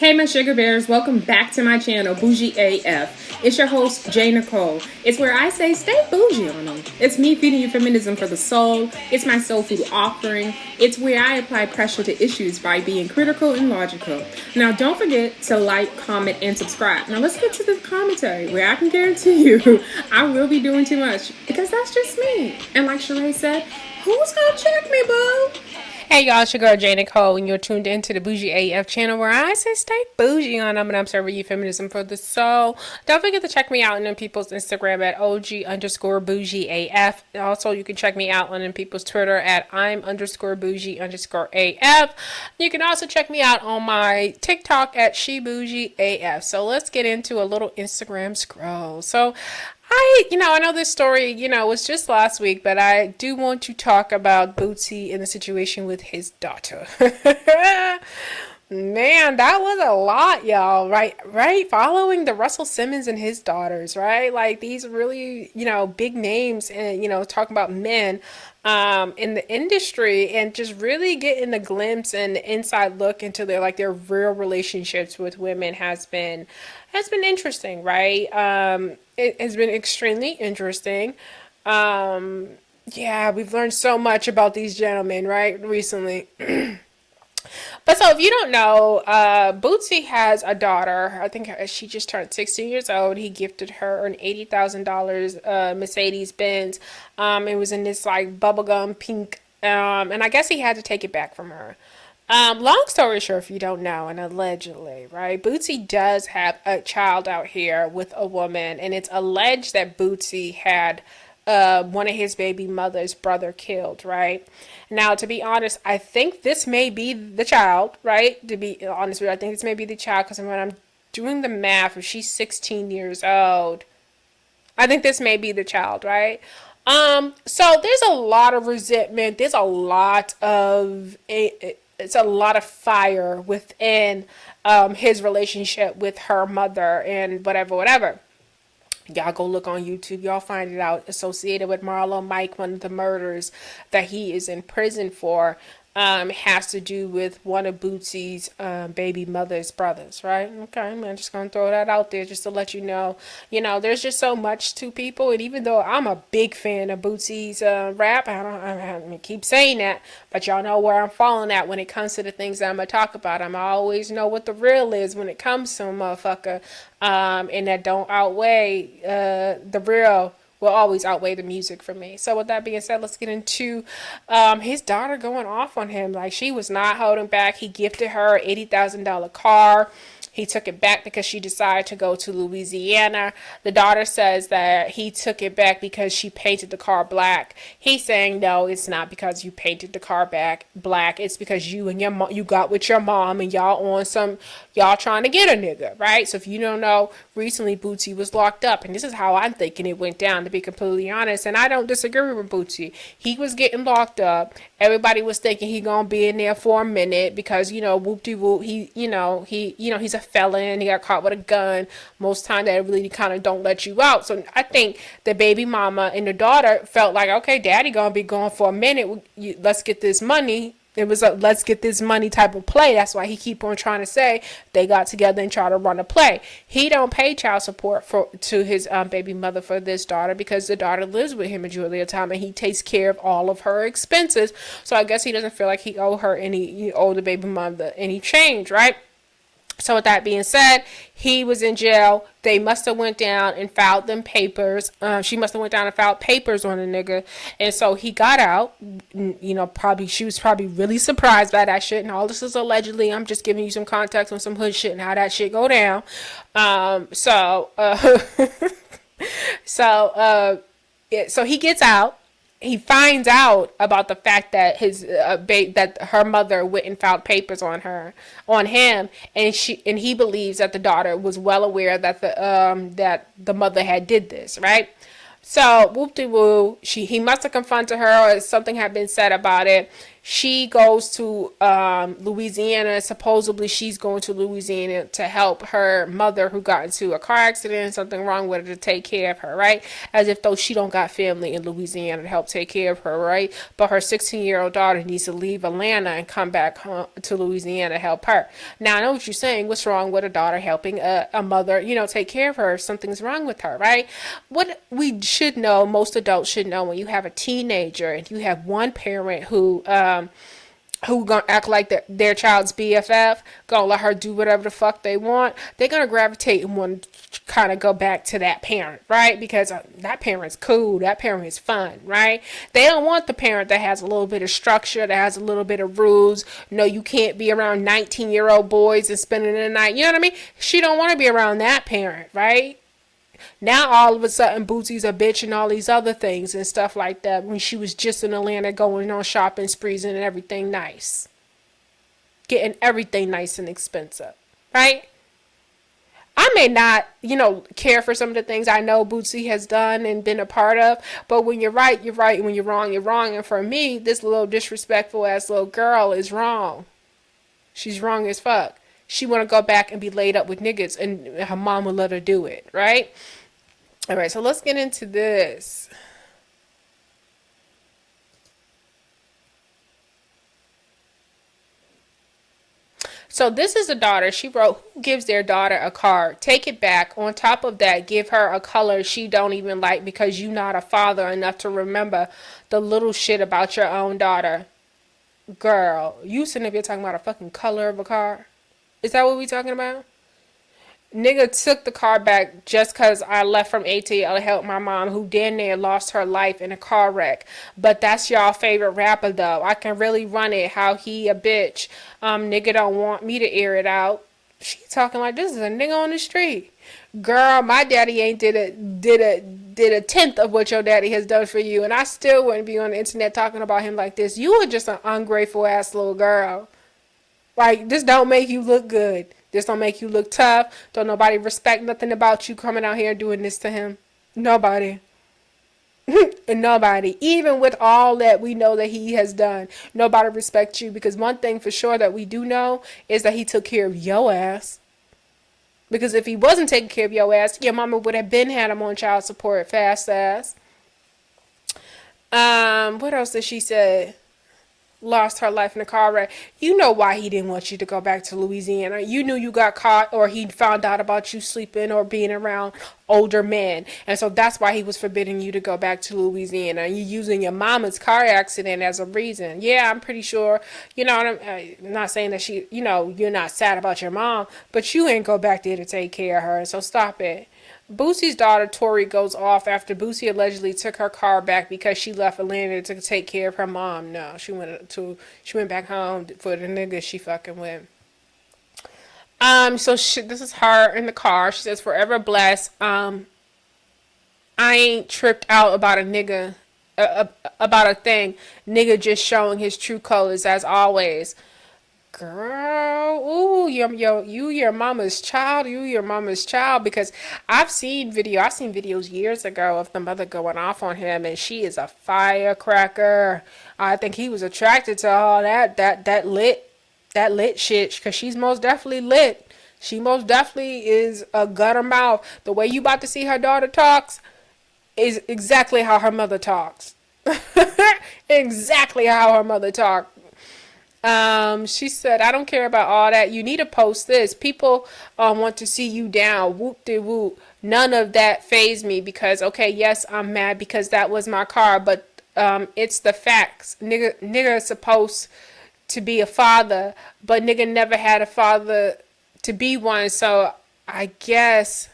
Hey, my sugar bears, welcome back to my channel, Bougie AF. It's your host, Jay Nicole. It's where I say stay bougie on them. It's me feeding you feminism for the soul. It's my soul food offering. It's where I apply pressure to issues by being critical and logical. Now, don't forget to like, comment, and subscribe. Now, let's get to the commentary, where I can guarantee you I will be doing too much, because that's just me. And like Sheree said, who's gonna check me, boo? Hey y'all, it's your girl Jay Nicole, and you're tuned into the Bougie AF channel, where I say stay bougie on them, and I'm serving you feminism for the soul. Don't forget to check me out on them people's Instagram at OG_BougieAF. Also, you can check me out on them people's Twitter at I'm_Bougie_AF. You can also check me out on my TikTok at SheBougieAF. So let's get into a little Instagram scroll. So I know this story, was just last week, but I do want to talk about Boosie and the situation with his daughter. Man, that was a lot, y'all, right? Following the Russell Simmons and his daughters, right? Like these really, big names and, talking about men in the industry, and just really getting a glimpse and the inside look into their real relationships with women has been interesting, right? It has been extremely interesting. Yeah, we've learned so much about these gentlemen, right, recently. But so if you don't know, Bootsy has a daughter. I think she just turned 16 years old. He gifted her an $80,000 Mercedes Benz. It was in this like bubblegum pink. And I guess he had to take it back from her. Long story short, if you don't know, and allegedly, right, Bootsy does have a child out here with a woman, and it's alleged that Bootsy had one of his baby mother's brother killed, right? Now, to be honest, I think this may be the child, right? To be honest with you, I think this may be the child, because when I'm doing the math, if she's 16 years old, I think this may be the child, right? So there's a lot of resentment. There's a lot of it's a lot of fire within his relationship with her mother and whatever. Y'all go look on YouTube. Y'all find it out. Associated with Marlo Mike, one of the murders that he is in prison for, has to do with one of Bootsy's baby mother's brothers, right? Okay, I'm just gonna throw that out there just to let you know. There's just so much to people, and even though I'm a big fan of Bootsy's rap, I keep saying that, but y'all know where I'm falling at when it comes to the things that I'm gonna talk about. I always know what the real is when it comes to a motherfucker, and that don't outweigh the real. Will always outweigh the music for me. So with that being said, let's get into his daughter going off on him. Like, she was not holding back. He gifted her an $80,000 car. He took it back because she decided to go to Louisiana. The daughter says that he took it back because she painted the car black. He's saying, no, it's not because you painted the car black. It's because you and you got with your mom and y'all trying to get a nigga, right? So if you don't know, recently Bootsy was locked up, and this is how I'm thinking it went down, to be completely honest. And I don't disagree with Bootsy. He was getting locked up. Everybody was thinking he gonna be in there for a minute because whoop-de-whoop, he's a felon. He got caught with a gun. Most time they really kind of don't let you out. So I think the baby mama and the daughter felt like, okay, daddy gonna be gone for a minute. Let's get this money. It was a let's get this money type of play. That's why he keep on trying to say they got together and try to run a play. He don't pay child support to his baby mother for this daughter, because the daughter lives with him majority of the time, and he takes care of all of her expenses. So I guess he doesn't feel like he owe the baby mother any change, right? So with that being said, he was in jail. They must have went down and filed them papers. She must have went down and filed papers on the nigga. And so he got out. She was probably really surprised by that shit. And all this is allegedly. I'm just giving you some context on some hood shit and how that shit go down. So he gets out. He finds out about the fact that that her mother went and filed papers on him, and he believes that the daughter was well aware that the mother had did this, right? So whoop-de-woo, he must have confronted her, or something had been said about it. She goes to Louisiana. Supposedly, she's going to Louisiana to help her mother who got into a car accident, something wrong with her, to take care of her, right? As if though she don't got family in Louisiana to help take care of her, right? But her 16-year-old daughter needs to leave Atlanta and come back home to Louisiana to help her. Now, I know what you're saying. What's wrong with a daughter helping a mother, take care of her? Something's wrong with her, right? What we should know, most adults should know, when you have a teenager and you have one parent who gonna act like their child's BFF, gonna let her do whatever the fuck they want, they're gonna gravitate and want to kind of go back to that parent, right? Because that parent's cool, that parent is fun, right? They don't want the parent that has a little bit of structure, that has a little bit of rules. No, you can't be around 19-year-old boys and spending the night. You know what I mean? She don't want to be around that parent, right? Now all of a sudden Boosie's a bitch and all these other things and stuff like that, when she was just in Atlanta going on shopping sprees and everything nice. Getting everything nice and expensive. Right? I may not, care for some of the things I know Boosie has done and been a part of, but when you're right, you're right, and when you're wrong, you're wrong. And for me, this little disrespectful ass little girl is wrong. She's wrong as fuck. She want to go back and be laid up with niggas, and her mom will let her do it, right? All right, so let's get into this. So this is a daughter. She wrote, who gives their daughter a card? Take it back. On top of that, give her a color she don't even like because you not a father enough to remember the little shit about your own daughter. Girl, you sitting up here talking about a fucking color of a car? Is that what we talking about? Nigga took the car back just because I left from ATL to help my mom, who damn near lost her life in a car wreck. But that's y'all favorite rapper, though. I can really run it. How he a bitch. Nigga don't want me to air it out. She talking like this is a nigga on the street. Girl, my daddy ain't did a tenth of what your daddy has done for you, and I still wouldn't be on the internet talking about him like this. You are just an ungrateful ass little girl. Like, this don't make you look good. This don't make you look tough. Don't nobody respect nothing about you coming out here and doing this to him. Nobody. And nobody. Even with all that we know that he has done, nobody respects you, because one thing for sure that we do know is that he took care of your ass. Because if he wasn't taking care of your ass, your mama would have been had him on child support, fast ass. What else did she say? Lost her life in a car wreck. You know why he didn't want you to go back to Louisiana. You knew you got caught, or he found out about you sleeping or being around older men. And so that's why he was forbidding you to go back to Louisiana. You using your mama's car accident as a reason. Yeah, I'm pretty sure, I'm not saying that you're not sad about your mom, but you ain't go back there to take care of her. So stop it. Boosie's daughter, Tori, goes off after Boosie allegedly took her car back because she left Atlanta to take care of her mom. No, she went back home for the nigga she fucking with. This is her in the car. She says, "Forever blessed. I ain't tripped out about a nigga, about a thing. Nigga just showing his true colors as always." Girl, ooh, you your mama's child. You your mama's child, because I've seen videos years ago of the mother going off on him, and she is a firecracker. I think he was attracted to all that lit shit, because she's most definitely lit. She most definitely is a gutter mouth. The way you about to see her daughter talks is exactly how her mother talks. Exactly how her mother talks. She said, "I don't care about all that. You need to post this. People want to see you down. Whoop de whoop. None of that fazed me because, okay, yes, I'm mad because that was my car, but it's the facts. Nigga is supposed to be a father, but nigga never had a father to be one, so I guess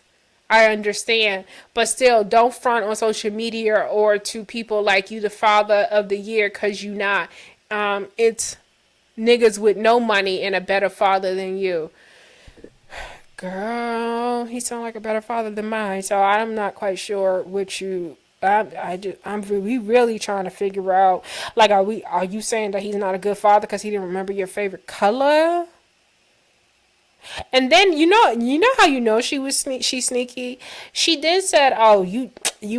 I understand. But still, don't front on social media or to people like you the father of the year, because you not. It's niggas with no money and a better father than you." Girl, he sound like a better father than mine, so I'm not quite sure what you. We really trying to figure out, like, are you saying that he's not a good father because he didn't remember your favorite color? And then you know how she was she's sneaky. She then said, "Oh, you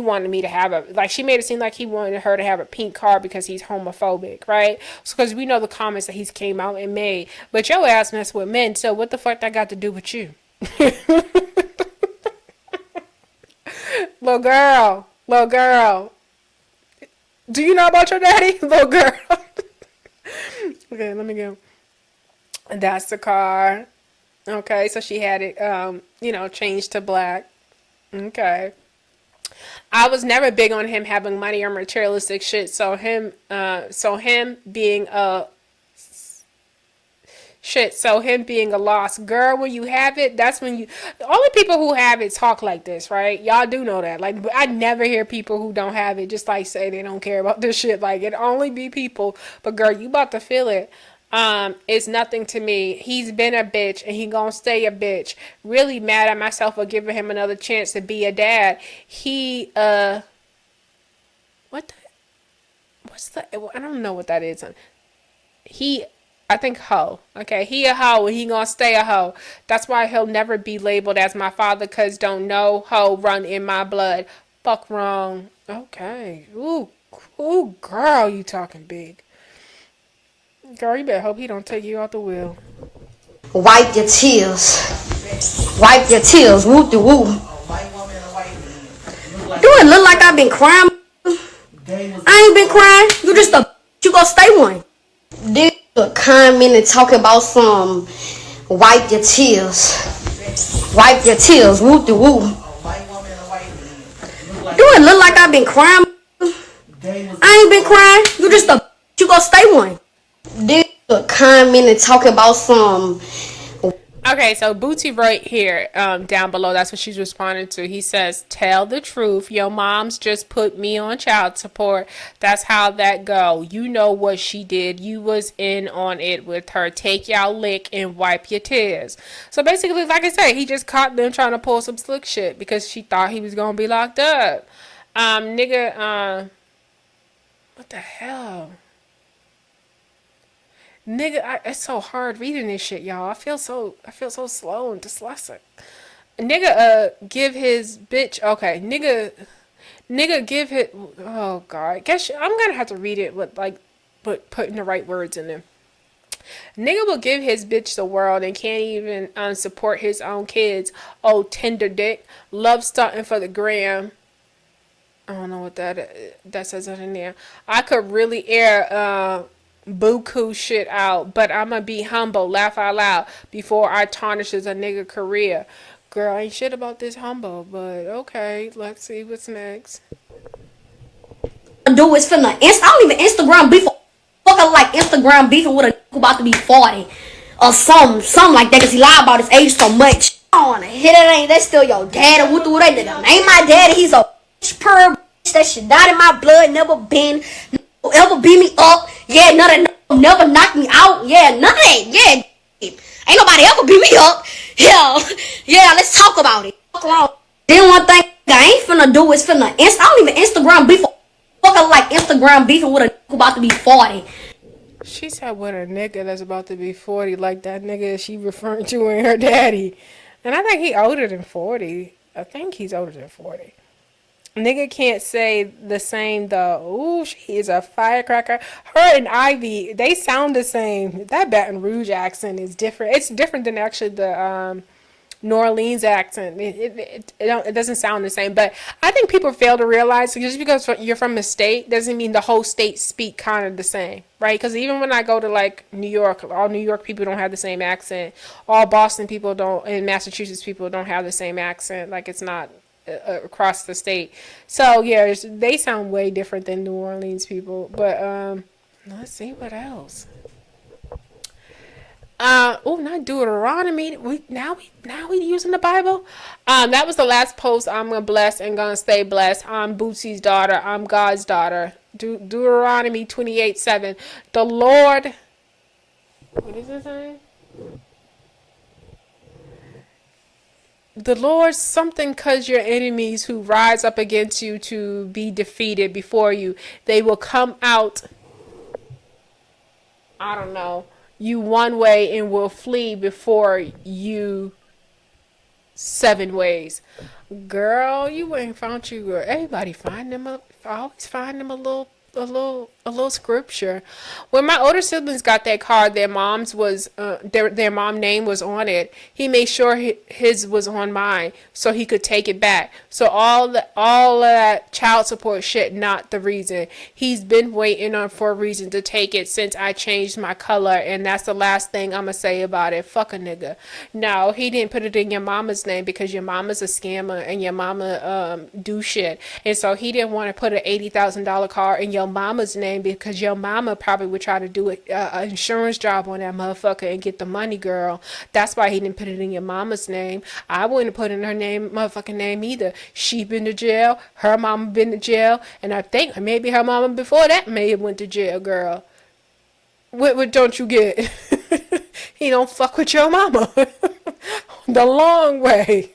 wanted me to have a like." She made it seem like he wanted her to have a pink car because he's homophobic, right? So because we know the comments that he's came out and made, but your ass mess with men. So what the fuck that got to do with you, little girl? Do you know about your daddy, little girl? Okay, let me go. That's the car. Okay, so she had it, changed to black. Okay. I was never big on him having money or materialistic shit. So him being a shit. So him being a lost girl, when you have it, that's when the only people who have it talk like this, right? Y'all do know that. Like, I never hear people who don't have it just like say they don't care about this shit. Like, it only be people, but girl, you about to feel it. It's nothing to me. He's been a bitch and he gonna stay a bitch. Really mad at myself for giving him another chance to be a dad. He, what the, what's the, I don't know what that is. He, I think hoe. Okay, he a hoe and he gonna stay a hoe. That's why he'll never be labeled as my father, cause don't know hoe run in my blood. Fuck wrong. Okay. Ooh, girl, you talking big. Girl, you better hope he don't take you out the wheel. Wipe your tears. Wipe your tears. Whoop de whoop. Do it look like I've been crying? I ain't been crying. You just a you gonna stay one. This comment and talk about some wipe your tears. Wipe your tears. Whoop de whoop. Do it look like I've been crying? I ain't been crying. You just a you gonna stay one. This comment and talk about some. Okay, so Booty right here, down below, that's what she's responding to. He says, "Tell the truth. Your mom's just put me on child support. That's how that go. You know what she did. You was in on it with her. Take y'all lick and wipe your tears." So basically, like I said, he just caught them trying to pull some slick shit because she thought he was gonna be locked up. What the hell? Nigga, it's so hard reading this shit, y'all. I feel so slow and dyslexic. Nigga, give his bitch. Okay, nigga, give it. Oh god, guess I'm gonna have to read it with putting the right words in there. Nigga will give his bitch the world and can't even support his own kids. Oh, tender dick, love stunting for the gram. I don't know what that says in there. I could really air buku shit out, but I'ma be humble, laugh out loud before I tarnishes a nigga career. Girl, ain't shit about this humble, but okay, let's see what's next. Do is finna I don't even Instagram beef. Fucking like Instagram beefing with a who about to be 40 or something like that, cause he lied about his age so much. I don't wanna hit it. Ain't that still your daddy? What that nigga? Ain't my daddy? He's a purr. That shit not in my blood. Never been. Ever beat me up. Yeah, never knocked me out. Yeah, none of that. Yeah, ain't nobody ever beat me up. Yeah, let's talk about it. Then one thing I ain't finna do is finna I don't even Instagram beef. Fucking like Instagram beefing with a who about to be 40. She said with a nigga that's about to be 40, like that nigga she referring to ain't her daddy. And I think he older than 40. I think he's older than 40. Nigga can't say the same though. Ooh, she is a firecracker. Her and Ivy, they sound the same. That Baton Rouge accent is different. It's different than actually the New Orleans accent. It doesn't sound the same. But I think people fail to realize just because you're from a state doesn't mean the whole state speak kind of the same, right? Because even when I go to like New York, all New York people don't have the same accent. All Boston people don't, and Massachusetts people don't have the same accent. Like it's not across the state. So yeah, they sound way different than New Orleans people. But let's see what else. Not Deuteronomy. We using the Bible. That was the last post. I'm gonna bless and gonna stay blessed. I'm Boosie's daughter. I'm God's daughter. Deuteronomy 28:7. The Lord. What is it saying? The Lord something cause your enemies who rise up against you to be defeated before you. They will come out. I don't know. you one way and will flee before you 7 ways. Girl, you ain't found you. Everybody find them. I always find them a little scripture. When my older siblings got that car, their mom's was their mom name was on it. He made sure his was on mine so he could take it back. So all that child support shit not the reason. He's been waiting on for a reason to take it since I changed my color, and that's the last thing I'm gonna say about it. Fuck a nigga. No, he didn't put it in your mama's name because your mama's a scammer and your mama do shit, and so he didn't want to put an $80,000 car in your mama's name because your mama probably would try to do an insurance job on that motherfucker and get the money, girl. That's why he didn't put it in your mama's name. I wouldn't put in her motherfucking name either. She been to jail, her mama been to jail, and I think maybe her mama before that may have went to jail, girl. What don't you get? He don't fuck with your mama. The long way.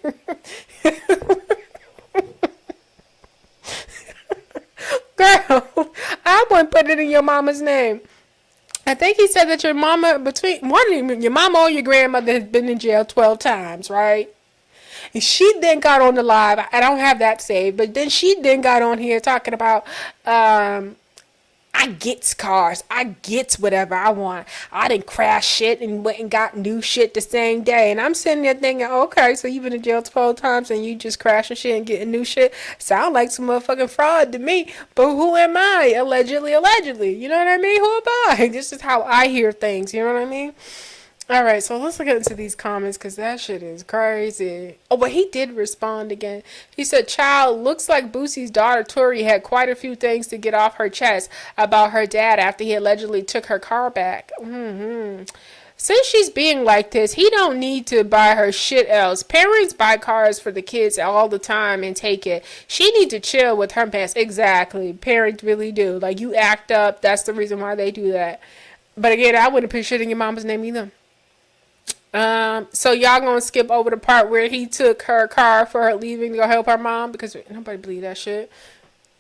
Girl, I wouldn't put it in your mama's name. I think he said that your mama, your mama or your grandmother has been in jail 12 times, right? And she then got on the live. I don't have that saved, but then she then got on here talking about, I gets cars. I gets whatever I want. I didn't crash shit and went and got new shit the same day. And I'm sitting there thinking, okay, so you've been in jail 12 times and you just crashing shit and getting new shit. Sound like some motherfucking fraud to me. But who am I? Allegedly. You know what I mean? Who am I? This is how I hear things. You know what I mean? All right, so let's get into these comments because that shit is crazy. Oh, but he did respond again. He said, child, looks like Boosie's daughter, Tori, had quite a few things to get off her chest about her dad after he allegedly took her car back. Since she's being like this, he don't need to buy her shit else. Parents buy cars for the kids all the time and take it. She need to chill with her mess. Exactly. Parents really do. Like, you act up. That's the reason why they do that. But again, I wouldn't put shit in your mama's name either. So y'all gonna skip over the part where he took her car for her leaving to go help her mom because nobody believe that shit.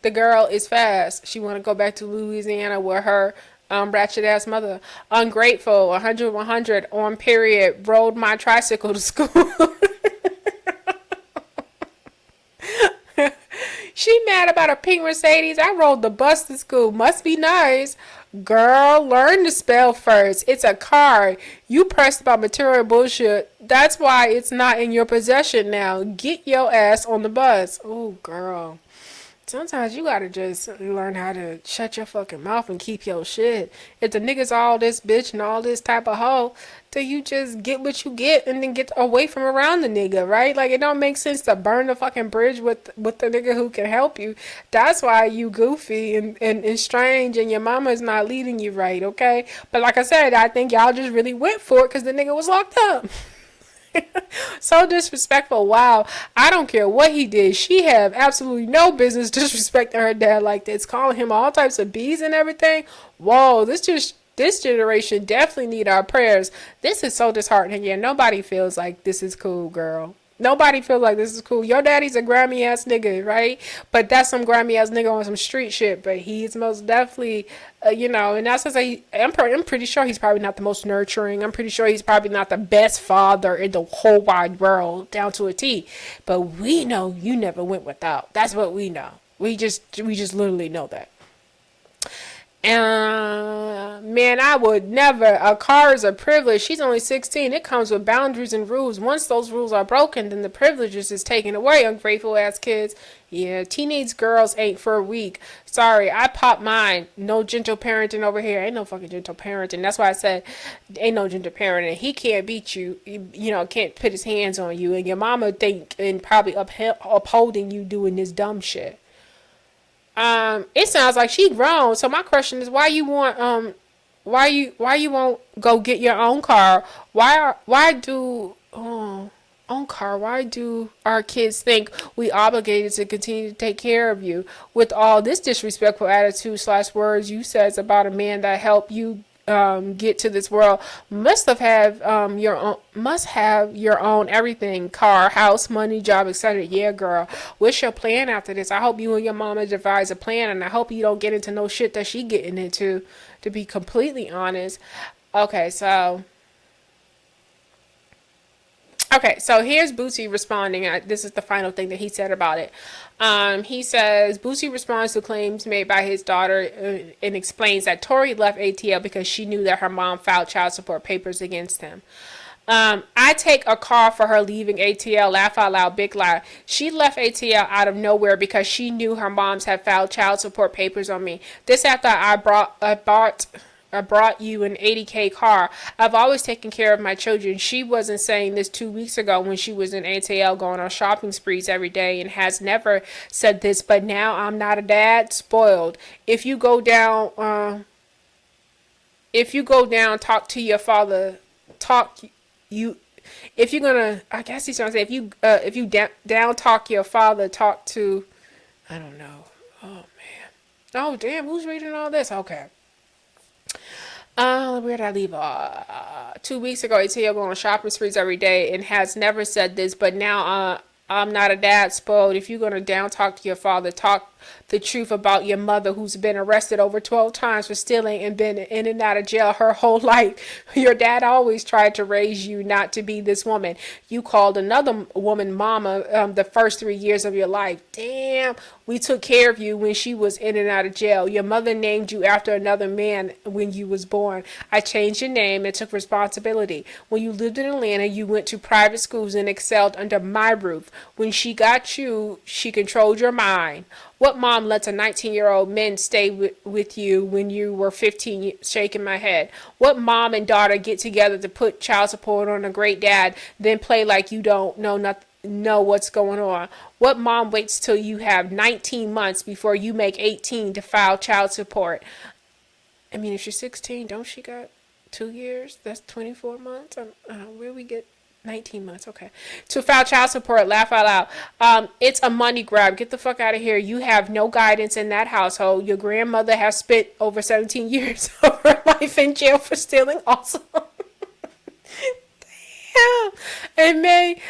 The girl is fast. She want to go back to Louisiana with her ratchet ass mother. Ungrateful. 100 on period. Rode my tricycle to school. She mad about a pink Mercedes. I rode the bus to school. Must be nice. Girl, learn to spell first. It's a car. You pressed about material bullshit. That's why it's not in your possession now. Get your ass on the bus. Oh, girl. Sometimes you gotta just learn how to shut your fucking mouth and keep your shit. If the niggas all this bitch and all this type of hoe, then you just get what you get and then get away from around the nigga, right? Like, it don't make sense to burn the fucking bridge with the nigga who can help you. That's why you goofy and strange and your mama's not leading you right, okay? But like I said, I think y'all just really went for it because the nigga was locked up. So disrespectful. Wow. I don't care what he did. She have absolutely no business disrespecting her dad like this, calling him all types of B's and everything. Whoa, this generation definitely need our prayers. This is so disheartening. Yeah, nobody feels like this is cool, girl. Nobody feels like this is cool. Your daddy's a grimy ass nigga, right? But that's some grimy ass nigga on some street shit. But he's most definitely, and that's to say, I'm pretty sure he's probably not the most nurturing. I'm pretty sure he's probably not the best father in the whole wide world, down to a T. But we know you never went without. That's what we know. We just literally know that. Man, I would never. A car is a privilege. She's only 16. It comes with boundaries and rules. Once those rules are broken, then the privileges is taken away. Ungrateful ass kids. Yeah, teenage girls ain't for a week. Sorry, I popped mine. No gentle parenting over here. Ain't no fucking gentle parenting. That's why I said ain't no gentle parenting. He can't beat you. Can't put his hands on you. And your mama think and probably upholding you doing this dumb shit. It sounds like she grown. So my question is, why you won't go get your own car? Why do our kids think we obligated to continue to take care of you with all this disrespectful attitude / words you says about a man that helped you get to this world? Must have your own everything, car, house, money, job, etc. Yeah, girl, what's your plan after this? I hope you and your mama devise a plan, and I hope you don't get into no shit that she getting into, to be completely honest. Okay, so here's Boosie responding. This is the final thing that he said about it. He says Boosie responds to claims made by his daughter and explains that Tori left ATL because she knew that her mom filed child support papers against him. I take a car for her leaving ATL. Laugh out loud, big lie. She left ATL out of nowhere because she knew her moms had filed child support papers on me. This after I brought you an 80K car. I've always taken care of my children. She wasn't saying this 2 weeks ago when she was in ATL going on shopping sprees every day and has never said this, but now I'm not a dad. Spoiled. If you go down, talk to your father. If you're gonna, I guess he's trying to say, if you down talk your father, talk to, I don't know. Oh man. Oh damn, who's reading all this? Okay. Where did I leave? 2 weeks ago, ATL going on shopping sprees every day and has never said this, but now I'm not a dad. Spoiled. If you're gonna down talk to your father, talk the truth about your mother, who's been arrested over 12 times for stealing and been in and out of jail her whole life. Your dad always tried to raise you not to be this woman. You called another woman mama the first 3 years of your life. Damn, we took care of you when she was in and out of jail. Your mother named you after another man when you was born. I changed your name and took responsibility. When you lived in Atlanta, you went to private schools and excelled under my roof. When she got you, she controlled your mind. What mom lets a 19-year-old man stay with you when you were 15? Shaking my head. What mom and daughter get together to put child support on a great dad, then play like you don't know what's going on? What mom waits till you have 19 months before you make 18 to file child support? I mean, if she's 16, don't she got 2 years? That's 24 months. Where we get 19 months, okay. To file child support, laugh out loud. It's a money grab. Get the fuck out of here. You have no guidance in that household. Your grandmother has spent over 17 years of her life in jail for stealing also. Damn. And May,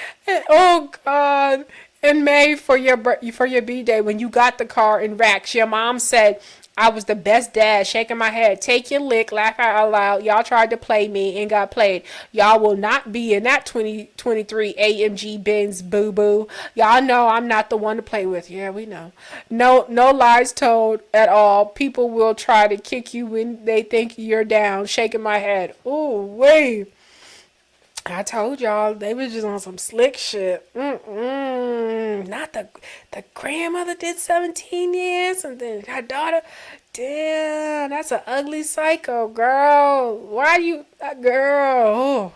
oh God. In May for your B-Day when you got the car in racks, your mom said I was the best dad, shaking my head. Take your lick, laugh out loud. Y'all tried to play me and got played. Y'all will not be in that 2023 AMG Benz, boo-boo. Y'all know I'm not the one to play with. Yeah, we know. No lies told at all. People will try to kick you when they think you're down, shaking my head. Ooh, wait. I told y'all they was just on some slick shit. Not the grandmother did 17 years and then her daughter. Damn, that's an ugly psycho, girl. Why you that girl?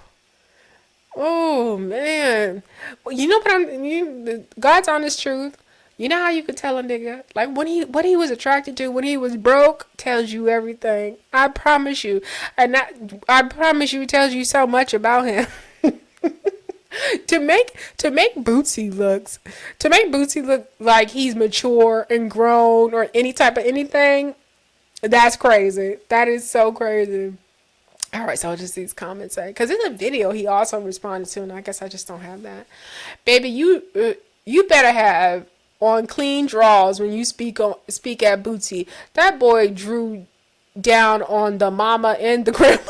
Oh man. Well, you know what God's honest truth. You know how you could tell a nigga, like what he was attracted to when he was broke tells you everything. I promise you. And I promise you it tells you so much about him. to make Boosie look like he's mature and grown or any type of anything, that's crazy. That is so crazy. All right, so just these comments say, because in the video he also responded to, and I guess I just don't have that. Baby, you better have on clean draws when you speak at Boosie. That boy drew down on the mama and the grandma.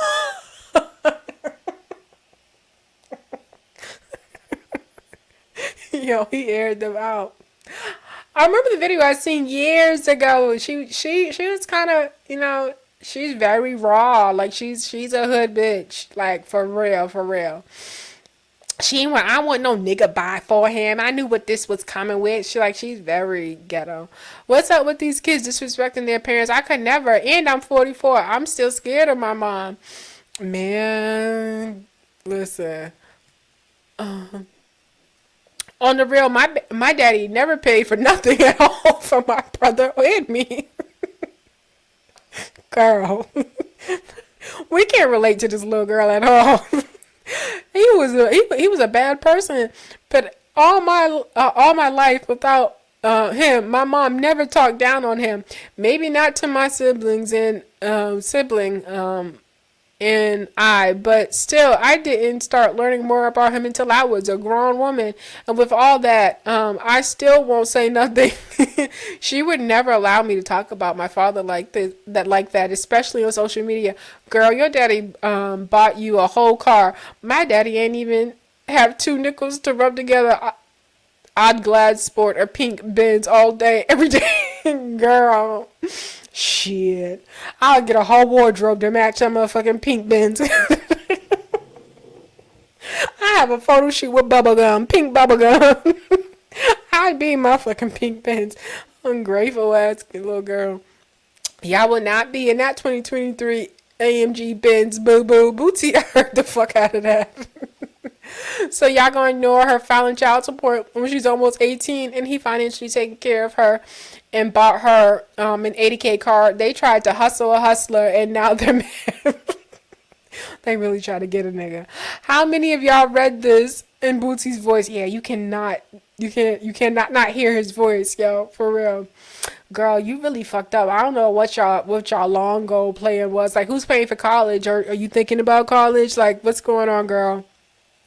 Yo, he aired them out. I remember the video I seen years ago. She was kind of, she's very raw. Like she's a hood bitch. Like for real. She ain't I want no nigga buy for him. I knew what this was coming with. She's very ghetto. What's up with these kids disrespecting their parents? I could never. And I'm 44. I'm still scared of my mom. Man, listen. On the real, my daddy never paid for nothing at all for my brother and me. Girl, we can't relate to this little girl at all. He was a bad person, but all my life without him, my mom never talked down on him. Maybe not to my siblings and but still, I didn't start learning more about him until I was a grown woman. And with all that, I still won't say nothing. She would never allow me to talk about my father like that, especially on social media. Girl, your daddy bought you a whole car. My daddy ain't even have 2 nickels to rub together. I'd glad sport a pink Benz all day, every day. Girl. Shit. I'll get a whole wardrobe to match that motherfucking pink Benz. I have a photo shoot with bubblegum, pink bubblegum. I'd be my fucking pink Benz. Ungrateful ass little girl. Y'all will not be in that 2023 AMG Benz boo-boo. Bootsy heard the fuck out of that. So y'all gonna ignore her filing child support when she's almost 18 and he financially taking care of her and bought her an 80K car. They tried to hustle a hustler and now they're mad. They really try to get a nigga. How many of y'all read this in Bootsy's voice? Yeah, you cannot not hear his voice, yo, for real. Girl, you really fucked up. I don't know what y'all long goal plan was. Like, who's paying for college? Or are you thinking about college? Like, what's going on, girl?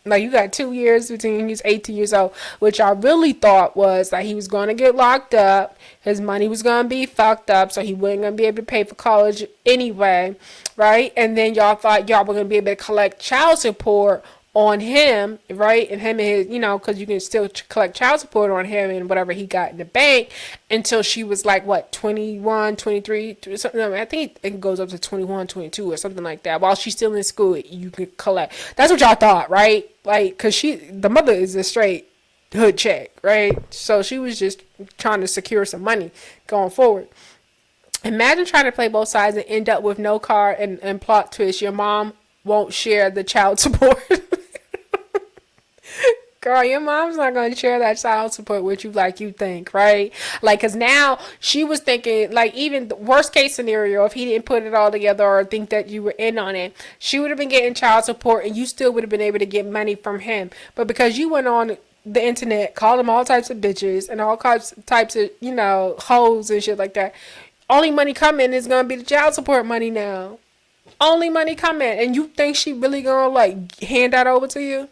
Like, you got 2 years between he's 18 years old, which I really thought was that he was going to get locked up. His money was going to be fucked up, so he wasn't going to be able to pay for college anyway, right? And then y'all thought y'all were going to be able to collect child support on him, right? And him and his, because you can still collect child support on him and whatever he got in the bank until she was like, what, 21, 23, something. I think it goes up to 21, 22 or something like that. While she's still in school, you can collect. That's what y'all thought, right? Like, because the mother is a straight hood chick, right? So she was just trying to secure some money going forward. Imagine trying to play both sides and end up with no car and plot twist. Your mom won't share the child support. Girl, your mom's not going to share that child support with you like you think, right? Like, because now she was thinking, like, even the worst case scenario, if he didn't put it all together or think that you were in on it, she would have been getting child support and you still would have been able to get money from him. But because you went on the internet, called him all types of bitches and all types of, hoes and shit like that, only money coming is going to be the child support money now. Only money coming. And you think she really going to, like, hand that over to you?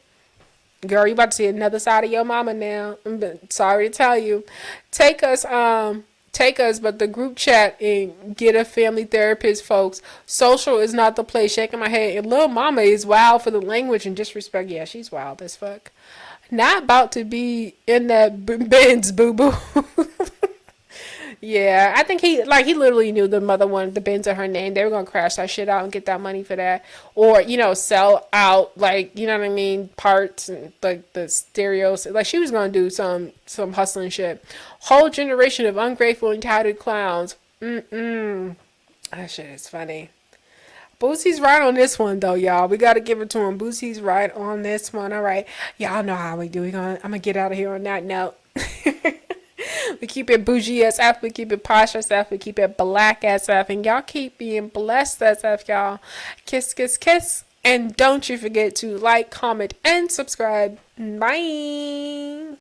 Girl, you about to see another side of your mama now. I'm sorry to tell you. Take us, but the group chat and get a family therapist, folks. Social is not the place. Shaking my head. And little mama is wild for the language and disrespect. Yeah, she's wild as fuck. Not about to be in that Benz, boo-boo. Yeah, I think he literally knew the mother wanted the Benz in her name. They were going to crash that shit out and get that money for that. Or, sell out, like, you know what I mean, parts and, like, the stereos. Like, she was going to do some hustling shit. Whole generation of ungrateful, entitled clowns. That shit is funny. Boosie's right on this one, though, y'all. We got to give it to him. Boosie's right on this one. All right. Y'all know how we do. I'm going to get out of here on that note. We keep it bougie SF, we keep it posh SF, we keep it black SF, and y'all keep being blessed SF, y'all. Kiss, kiss, kiss. And don't you forget to like, comment, and subscribe. Bye.